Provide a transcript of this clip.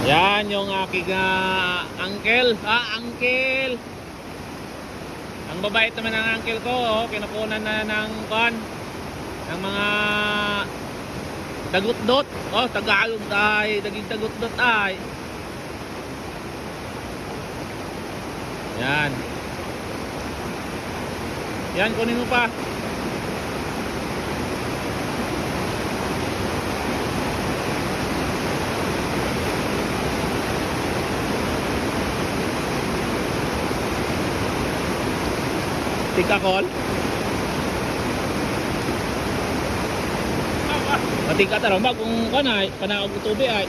Yan yung aking uncle. Uncle. Ang babait naman ng uncle ko, oh, kinukunan na ng kon ng mga dagut-dot. Oh, Tagalog ay, daging dagut-dot ay. Yan. Yan, kunin mo pa. Tikakol. Matika tarong ba kung kanay, panaog tubi ay.